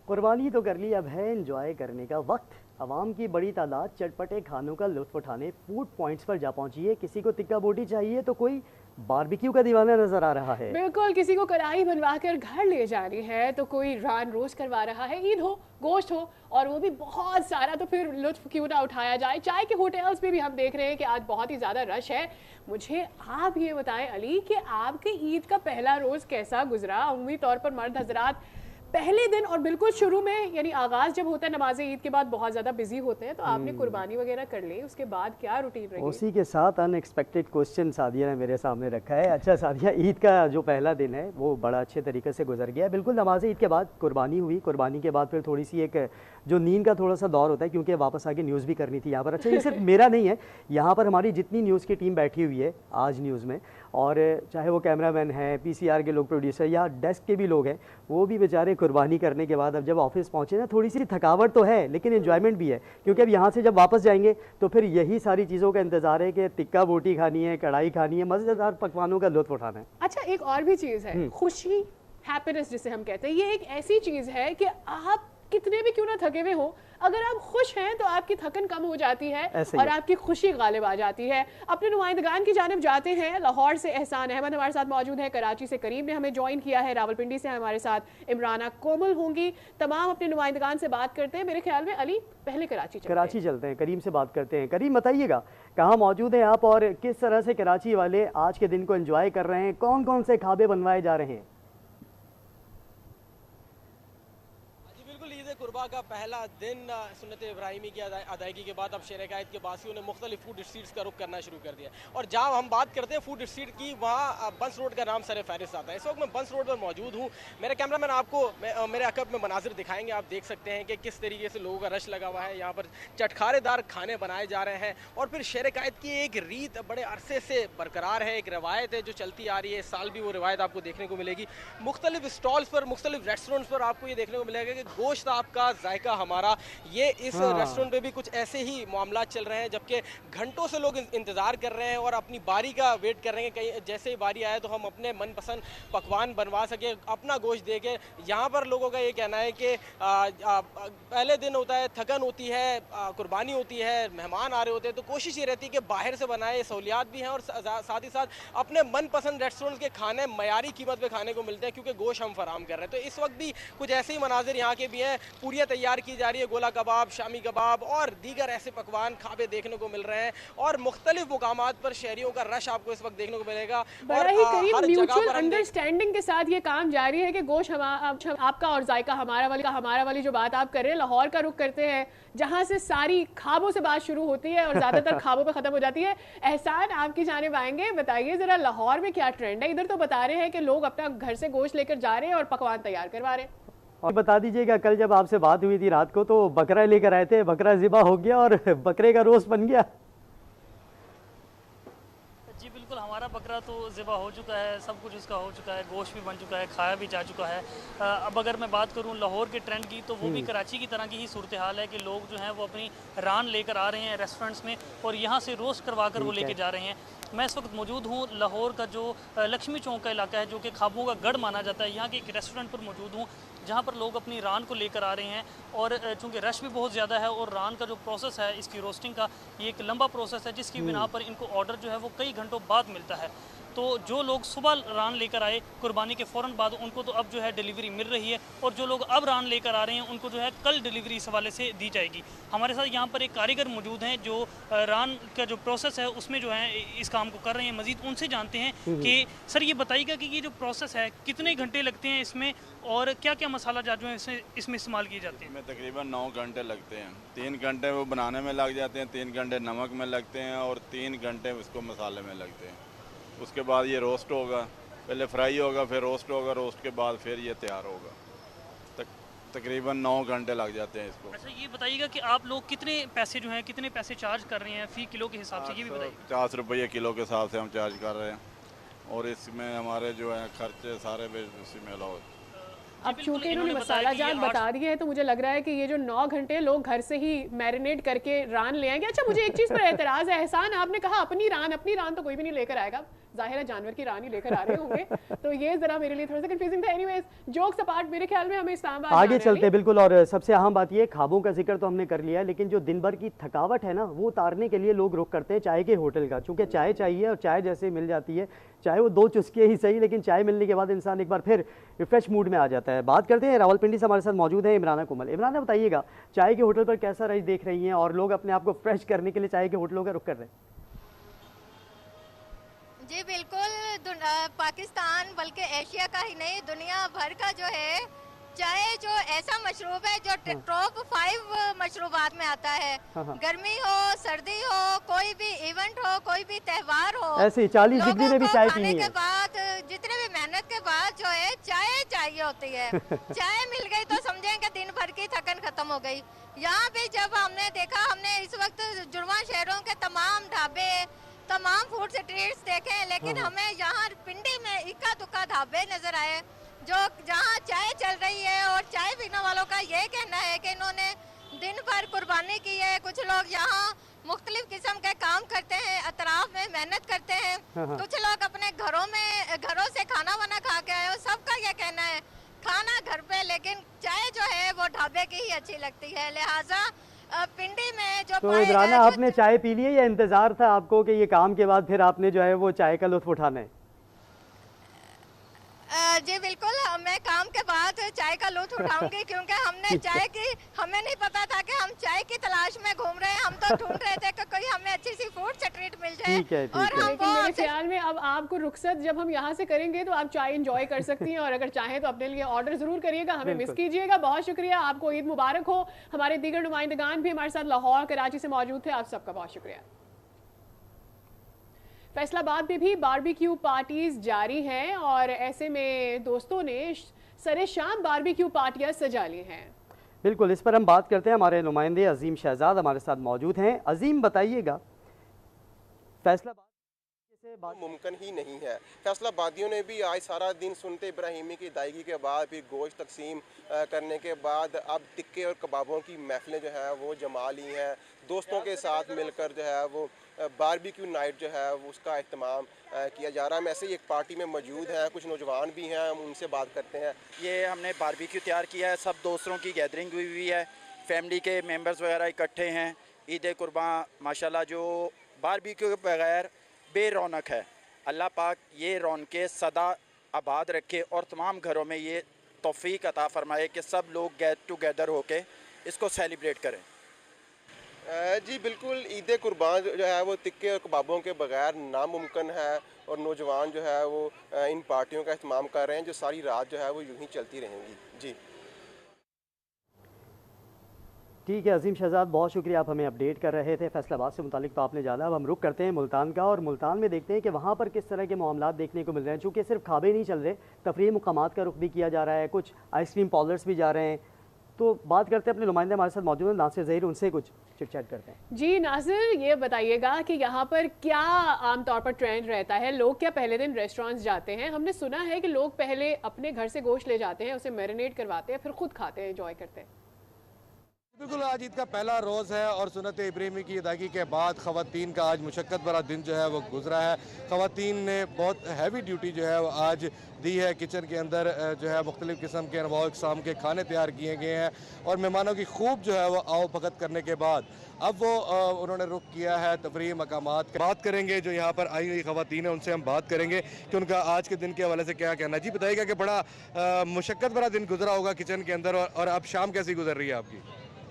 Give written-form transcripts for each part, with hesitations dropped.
कुर्बानी तो कर ली, अब है एंजॉय करने का वक्त। आवाम की बड़ी तादाद चटपटे खानों का लुत्फ उठाने फूड पॉइंट्स पर जा पहुंची है। किसी को तिक्का बोटी चाहिए तो कोई बारबेक्यू का दीवाना नजर आ रहा है। बिल्कुल, किसी को कढ़ाई बनवा कर घर ले जानी है तो कोई रान रोस्ट करवा रहा है। ईद हो, गोश्त हो और वो भी बहुत सारा, तो फिर लुत्फ क्यों ना उठाया जाए। चाय के होटल्स में भी हम देख रहे हैं कि आज बहुत ही ज़्यादा रश है। मुझे आप ये बताएं अली कि आपके ईद का पहला रोज़ कैसा गुजरा। उम्मीद तौर पर मर्द हजरात पहले दिन और बिल्कुल शुरू में, यानी आगाज जब होता है नमाज ईद के बाद, बहुत ज़्यादा बिजी होते हैं, तो आपने कुर्बानी वगैरह कर ली, उसके बाद क्या रूटीन रही? उसी के साथ अनएक्सपेक्टेड क्वेश्चन सादिया ने मेरे सामने रखा है। अच्छा सादिया, ईद का जो पहला दिन है वो बड़ा अच्छे तरीके से गुजर गया। बिल्कुल, नमाज ईद के बाद कुर्बानी हुई। कुर्बानी के बाद फिर थोड़ी सी एक जो नींद का थोड़ा सा दौर होता है, क्योंकि वापस आके न्यूज़ भी करनी थी यहाँ पर। अच्छा, ये सिर्फ मेरा नहीं है, यहाँ पर हमारी जितनी न्यूज़ की टीम बैठी हुई है आज न्यूज़ में, और चाहे वो कैमरामैन हैं, पीसीआर के लोग, प्रोड्यूसर या डेस्क के भी लोग हैं, वो भी बेचारे कुर्बानी करने के बाद अब जब ऑफिस पहुँचे ना, थोड़ी सी थकावट तो है लेकिन एन्जॉयमेंट भी है, क्योंकि अब यहाँ से जब वापस जाएंगे तो फिर यही सारी चीज़ों का इंतज़ार है कि तिक्का बोटी खानी है, कढ़ाई खानी है, मज़ेदार पकवानों का लुत्फ उठाना है। अच्छा, एक और भी चीज़ है, खुशी, हैप्पीनेस जिसे हम कहते हैं। ये एक ऐसी चीज़ है कि आप कितने भी क्यों ना थके हुए हो, अगर आप खुश हैं तो आपकी थकन कम हो जाती है और आपकी खुशी गालिब आ जाती है। अपने नुमाइंदगान की जानिब जाते हैं। लाहौर से एहसान अहमद हमारे साथ मौजूद है, कराची से करीम ने हमें ज्वाइन किया है, रावलपिंडी से हमारे साथ इमराना कोमल होंगी। तमाम अपने नुमाइंदगान से बात करते हैं। मेरे ख्याल में अली पहले कराची चलते हैं, करीम से बात करते हैं। करीम, बताइएगा कहाँ मौजूद हैं आप और किस तरह से कराची वाले आज के दिन को एंजॉय कर रहे हैं, कौन कौन से खाबे बनवाए जा रहे हैं? कुर्बा का पहला दिन सुन्नत इब्राहिमी की अदायगी के बाद अब शेर-ए-कायद के बासियों ने मुख्तलिफ फूड स्ट्रीट्स का रुख करना शुरू कर दिया। और जहाँ हम बात करते हैं फूड स्ट्रीट की, वहाँ बंस रोड का नाम सर फहरिस्त आता है। इस वक्त मैं बंस रोड पर मौजूद हूँ। मेरे कैमरामैन आपको मेरे अकब में मनाजिर दिखाएंगे। आप देख सकते हैं कि किस तरीके से लोगों का रश लगा हुआ है। यहाँ पर चटखारेदार खाने बनाए जा रहे हैं और फिर शेर-ए-कायद की एक रीत बड़े अरसे से बरकरार है, एक रवायत है जो चलती आ रही है। इस साल भी वो रवायत आपको देखने को मिलेगी। मुख्तलिफ स्टॉल्स पर, मुख्तलिफ रेस्टोरेंट्स पर आपको ये देखने को मिलेगा कि गोश्त आपका, जायका हमारा। ये इस रेस्टोरेंट पे भी कुछ ऐसे ही मामला चल रहे हैं, जबकि घंटों से लोग इंतजार कर रहे हैं और अपनी बारी का वेट कर रहे हैं। कहीं जैसे ही बारी आए तो हम अपने मनपसंद पकवान बनवा सके, अपना गोश्त दे के। यहाँ पर लोगों का ये कहना है कि पहले दिन होता है, थकन होती है, कुर्बानी होती है, मेहमान आ रहे होते हैं, तो कोशिश ये रहती है कि बाहर से बनाए। सहूलियात भी हैं और साथ ही साथ अपने मनपसंद रेस्टोरेंट के खाने मयारी कीमत पे खाने को मिलते हैं, क्योंकि गोश्त हम फराम कर रहे हैं। तो इस वक्त भी कुछ ऐसे ही मनाजिर यहाँ के भी हैं। पूरियाँ तैयार की जा रही है, गोला कबाब, शामी कबाब और दीगर ऐसे पकवान खाबे देखने को मिल रहे हैं और मुख्तलिफ मुकामात पर शहरियों का रश आपको इस वक्त देखने को मिलेगा। बड़ा ही करीब म्यूचुअल अंडरस्टैंडिंग के साथ ये काम जारी है कि गोश्त आपका और जायका हमारा वाली जो बात आप कर रहे हैं। लाहौर का रुख करते हैं, जहाँ से सारी खाबों से बात शुरू होती है और ज्यादातर खाबों पे खत्म हो जाती है। एहसान, आपकी जानिब आएंगे, बताइए जरा लाहौर में क्या ट्रेंड है? इधर तो बता रहे हैं कि लोग अपना घर से गोश्त लेकर जा रहे हैं और पकवान तैयार करवा रहे हैं। और बता दीजिएगा, कल जब आपसे बात हुई थी रात को तो बकरा लेकर आए थे, बकरा ज़िबा हो गया और बकरे का रोस्ट बन गया। जी बिल्कुल, हमारा बकरा तो ज़िबा हो चुका है, सब कुछ उसका हो चुका है, गोश्त भी बन चुका है, खाया भी जा चुका है। अब अगर मैं बात करूं लाहौर के ट्रेंड की, तो वो भी कराची की तरह की ही सूरत हाल है कि लोग जो हैं वो अपनी रान लेकर आ रहे हैं रेस्टोरेंट्स में और यहाँ से रोस्ट करवा कर वो लेके जा रहे हैं। मैं इस वक्त मौजूद हूँ लाहौर का जो लक्ष्मी चौक का इलाका है, जो कि खाबों का गढ़ माना जाता है। यहाँ के एक रेस्टोरेंट पर मौजूद हूँ जहाँ पर लोग अपनी रान को लेकर आ रहे हैं और चूँकि रश भी बहुत ज़्यादा है और रान का जो प्रोसेस है इसकी रोस्टिंग का, ये एक लंबा प्रोसेस है जिसकी बिना पर इनको ऑर्डर जो है वो कई घंटों बाद मिलता है। तो जो लोग सुबह रान लेकर आए कुर्बानी के फ़ौरन बाद, उनको तो अब जो है डिलीवरी मिल रही है और जो लोग अब रान लेकर आ रहे हैं उनको जो है कल डिलीवरी इस हवाले से दी जाएगी। हमारे साथ यहाँ पर एक कारीगर मौजूद हैं जो रान का जो प्रोसेस है उसमें जो है इस काम को कर रहे हैं। मज़ीद उनसे जानते हैं कि सर ये बताइएगा कि ये जो प्रोसेस है कितने घंटे लगते हैं इसमें और क्या क्या मसाला जात जो है इसमें इस्तेमाल किए जाते हैं? इसमें तकरीबन 9 घंटे लगते हैं। 3 घंटे वो बनाने में लग जाते हैं, 3 घंटे नमक में लगते हैं और 3 घंटे उसको मसाले में लगते हैं। उसके बाद ये रोस्ट होगा, पहले फ्राई होगा, फिर रोस्ट होगा, रोस्ट के बाद फिर ये तैयार होगा। तकरीबन 9 घंटे लग जाते हैं इसको। अच्छा, ये बताइएगा कि आप लोग कितने पैसे जो हैं, कितने पैसे चार्ज कर रहे हैं फ़ी किलो के हिसाब से, ये भी बताइए। 50 रुपये किलो के हिसाब से हम चार्ज कर रहे हैं और इसमें हमारे जो है खर्चे सारे इसी में लो। अब चूंकि इन्होंने मसाला जात बता दिए हैं तो मुझे लग रहा है कि ये जो 9 घंटे लोग घर से ही मैरिनेट करके रान ले आएंगे। अच्छा, मुझे एक चीज़ पर एतराज़ है एहसान, आपने कहा अपनी रान तो कोई भी नहीं लेकर आएगा, जाहिर है जानवर की रानी लेकर आ रहे होंगे। तो ये जरा मेरे लिए थोड़ा सा कंफ्यूजिंग था। एनीवेज, जोक्स अपार्ट, मेरे ख्याल में हमें इस्लामाबाद आगे चलते बिल्कुल। और सबसे अहम बात ये, ख्वाबों का जिक्र तो हमने कर लिया है, लेकिन जो दिन भर की थकावट है ना, वो उतारने के लिए लोग रुख करते हैं चाय के होटल का। चूँकि चाय चाहिए और चाय जैसे मिल जाती है, चाहे वो 2 चुस्के ही सही, लेकिन चाय मिलने के बाद इंसान एक बार फिर रिफ्रेश मूड में आ जाता है। बात करते हैं, रावलपिंडी से हमारे साथ मौजूद है इमराना कुमल। इमराना, बताइएगा चाय के होटल पर कैसा रश देख रही हैं और लोग अपने आप को फ्रेश करने के लिए चाय के होटलों का रुख कर रहे हैं? जी बिल्कुल, पाकिस्तान बल्कि एशिया का ही नहीं, दुनिया भर का जो है चाय जो ऐसा मशरूब है जो टॉप 5 मशरूबात में आता है। गर्मी हो, सर्दी हो, कोई भी इवेंट हो, कोई भी त्योहार हो, ऐसे 40 डिग्री में भी चाय पीनी है। के बाद जितने भी मेहनत के बाद जो है चाय चाहिए होती है। चाय मिल गई तो समझेंगे दिन भर की थकन खत्म हो गई। यहाँ भी जब हमने देखा, हमने इस वक्त जुड़वा शहरों के तमाम ढाबे, तमाम फूड स्ट्रीट्स देखे, लेकिन हमें यहाँ पिंडी में इक्का दुक्का ढाबे नजर आए जो जहाँ चाय चल रही है। और चाय पीने वालों का ये कहना है कि इन्होंने दिन भर कुर्बानी की है। कुछ लोग यहाँ मुख्तलिफ किस्म के काम करते हैं, अतराफ में मेहनत करते हैं। कुछ लोग अपने घरों से खाना वाना खा के आए। सबका ये कहना है खाना घर पे, लेकिन चाय जो है वो ढाबे की ही अच्छी लगती है। लिहाजा पिंडी में जो तो इमराना, आपने चाय पी ली है या इंतजार था आपको कि ये काम के बाद फिर आपने जो है वो चाय का लुत्फ उठाना है? जी बिल्कुल, मैं काम के बाद चाय का लुत्फ उठाऊंगी क्योंकि हमें नहीं पता था कि हम चाय की तलाश में घूम रहे हैं। हम तो ढूंढ रहे थे कि कोई हमें अच्छी सी फूड स्ट्रीट मिल जाए। ठीक है। लेकिन मेरे ख्याल में अब आपको रुखसत जब हम यहाँ से करेंगे तो आप चाय एंजॉय कर सकती हैं, और अगर चाहें तो अपने लिए ऑर्डर जरूर करिएगा, हमें मिस कीजिएगा। बहुत शुक्रिया, आपको ईद मुबारक हो। हमारे दीगर नुमाइंदगान भी हमारे साथ लाहौर, कराची से मौजूद थे, आप सबका बहुत शुक्रिया। फैसलाबाद में भी बारबेक्यू पार्टीज जारी हैं और ऐसे में दोस्तों ने सरे शाम बारबेक्यू पार्टियां सजा ली हैं। बिल्कुल, इस पर हम बात करते हैं। हमारे नुमाइंदे अजीम शहजाद हमारे साथ मौजूद हैं। अजीम, बताइएगा फैसलाबाद मुमकिन ही नहीं है। फैसलाबादियों ने भी आज सारा दिन सुन्नते इब्राहिमी की अदायगी के बाद फिर गोश्त तकसीम करने के बाद अब टिक्के और कबाबों की महफिलें जो है वो जमा ली हैं। दोस्तों के साथ मिलकर जो है वो बारबेक्यू नाइट जो है वो उसका अहतमाम किया जा रहा है। हम ऐसे ही एक पार्टी में मौजूद हैं, कुछ नौजवान भी हैं, हम उनसे बात करते हैं। ये हमने बारबेक्यू तैयार किया है, सब दोस्तों की गैदरिंग हुई है, फैमिली के मेंबर्स वगैरह इकट्ठे हैं। ईद कुर्बान माशाल्लाह, जो बारबेक्यू के बगैर बेरौनक है, अल्लाह पाक ये रौनकें सदा आबाद रखे और तमाम घरों में ये तौफीक अता फरमाए कि सब लोग गेट टुगेदर होके इसको सेलिब्रेट करें। जी बिल्कुल, ईद कुर्बान जो है वो टिक्के और कबाबों के बगैर नामुमकिन है और नौजवान जो है वो इन पार्टियों का इस्तेमाल कर रहे हैं जो सारी रात जो है वो यूं ही चलती रहेंगी। जी ठीक है अजीम शहजाद, बहुत शुक्रिया, आप हमें अपडेट कर रहे थे फैसलाबाद से मुतालिक। तो आपने जाना, अब हम रुक करते हैं मुल्तान का, और मुल्तान में देखते हैं कि वहाँ पर किस तरह के मामलात देखने को मिल रहे हैं। चूँकि सिर्फ खाबे नहीं चल रहे, तफरीही मुकामात का रुख भी किया जा रहा है, कुछ आइसक्रीम पार्लर्स भी जा रहे हैं। तो बात करते हैं, अपने नुमाइंदे हमारे साथ मौजूद हैं नासिर ज़हीर, उनसे कुछ चिट चैट करते हैं। जी नासिर, ये बताइएगा कि यहाँ पर क्या आमतौर पर ट्रेंड रहता है? लोग क्या पहले दिन रेस्टोरेंट्स जाते हैं? हमने सुना है कि लोग पहले अपने घर से गोश्त ले जाते हैं, उसे मैरिनेट करवाते हैं, फिर खुद खाते हैं, एंजॉय करते हैं। बिल्कुल, आज ईद का पहला रोज़ है और सुन्नत इब्राहिमी की अदायगी के बाद ख़वातीन का आज मुशक्क़त भरा दिन जो है वो गुजरा है। ख़वातीन ने बहुत हैवी ड्यूटी जो है वो आज दी है। किचन के अंदर जो है मुख्तलिफ़ किस्म के अनवाउ इक़साम के खाने तैयार किए गए हैं और मेहमानों की खूब जो है वो आओ भगत करने के बाद अब वो उन्होंने रुख किया है तफरीही मकामात। बात करेंगे जो यहाँ पर आई हुई ख़वातीन है, उनसे हम बात करेंगे कि उनका आज के दिन के हवाले से क्या कहना है। जी बताइएगा कि बड़ा मुशक्क़त भरा दिन गुजरा होगा किचन के अंदर, और अब शाम कैसी गुजर रही है आपकी?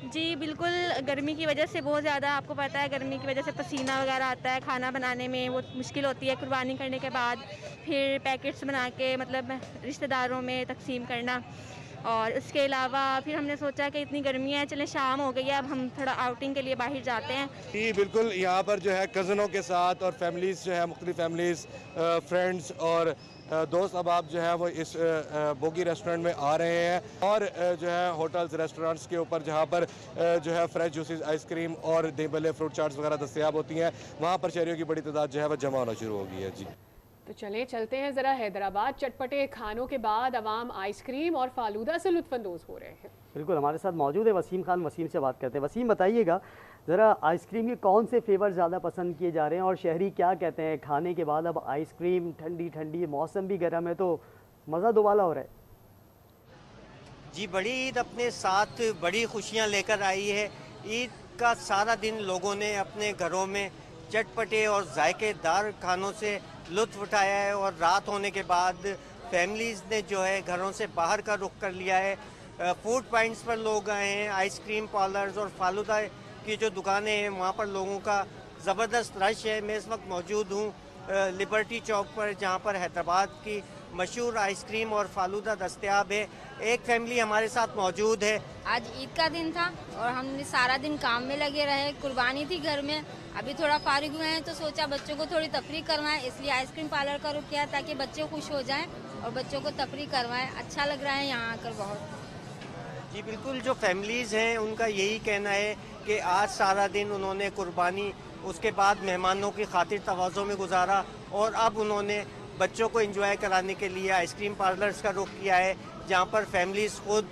जी बिल्कुल, गर्मी की वजह से बहुत ज़्यादा, आपको पता है गर्मी की वजह से पसीना वगैरह आता है, खाना बनाने में वो मुश्किल होती है। कुर्बानी करने के बाद फिर पैकेट्स बना के मतलब रिश्तेदारों में तकसीम करना, और उसके अलावा फिर हमने सोचा कि इतनी गर्मी है, चलें शाम हो गई है, अब हम थोड़ा आउटिंग के लिए बाहर जाते हैं। जी बिल्कुल, यहाँ पर जो है कज़नों के साथ और फैमिलीज़ जो है मुख्तलिफ़ फैमिलीज़, फ्रेंड्स और दोस्त अब आप जो है वो इस बोगी रेस्टोरेंट में आ रहे हैं, और जो है होटल्स रेस्टोरेंट्स के ऊपर जहाँ पर जो है फ्रेश जूसेस, आइसक्रीम और देबले फ्रूट चाट्स वगैरह दस्तयाब होती हैं, वहाँ पर शहरियों की बड़ी तादाद जो है वह जमा होना शुरू हो गई है। जी तो चलें चलते हैं ज़रा हैदराबाद। चटपटे खानों के बाद अवाम आइसक्रीम और फालूदा से लुत्फ़अंदोज़ हो रहे हैं। बिल्कुल, हमारे साथ मौजूद है वसीम खान, वसीम से बात करते हैं। वसीम, बताइएगा ज़रा आइसक्रीम के कौन से फ्लेवर ज़्यादा पसंद किए जा रहे हैं और शहरी क्या कहते हैं खाने के बाद? अब आइसक्रीम ठंडी ठंडी, मौसम भी गर्म है तो मज़ा दोबाला हो रहा है। जी, बड़ी ईद अपने साथ बड़ी खुशियां लेकर आई है। ईद का सारा दिन लोगों ने अपने घरों में चटपटे और जायकेदार खानों से लुत्फ़ उठाया है और रात होने के बाद फैमिलीज़ ने जो है घरों से बाहर का रुख कर लिया है। फूड पॉइंट्स पर लोग आए हैं, आइसक्रीम पार्लर्स और फालूदा की जो दुकानें हैं वहाँ पर लोगों का ज़बरदस्त रश है। मैं इस वक्त मौजूद हूँ लिबर्टी चौक पर, जहाँ पर हैदराबाद की मशहूर आइसक्रीम और फालूदा दस्तयाब है। एक फैमिली हमारे साथ मौजूद है। आज ईद का दिन था और हमने सारा दिन काम में लगे रहे, कुर्बानी थी घर में। अभी थोड़ा फारिग हुए हैं तो सोचा बच्चों को थोड़ी तफरीह करवाएं, इसलिए आइसक्रीम पार्लर का रुख किया ताकि बच्चे खुश हो जाएं और बच्चों को तफरीह करवाएं। अच्छा लग रहा है यहाँ आकर बहुत। जी बिल्कुल, जो फैमिलीज़ हैं उनका यही कहना है कि आज सारा दिन उन्होंने कुर्बानी, उसके बाद मेहमानों की खातिर तवाज़ो में गुजारा और अब उन्होंने बच्चों को एंजॉय कराने के लिए आइसक्रीम पार्लर्स का रुख किया है, जहाँ पर फैमिलीज़ खुद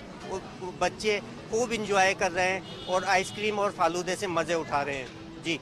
बच्चे खूब एंजॉय कर रहे हैं और आइसक्रीम और फालूदे से मज़े उठा रहे हैं। जी।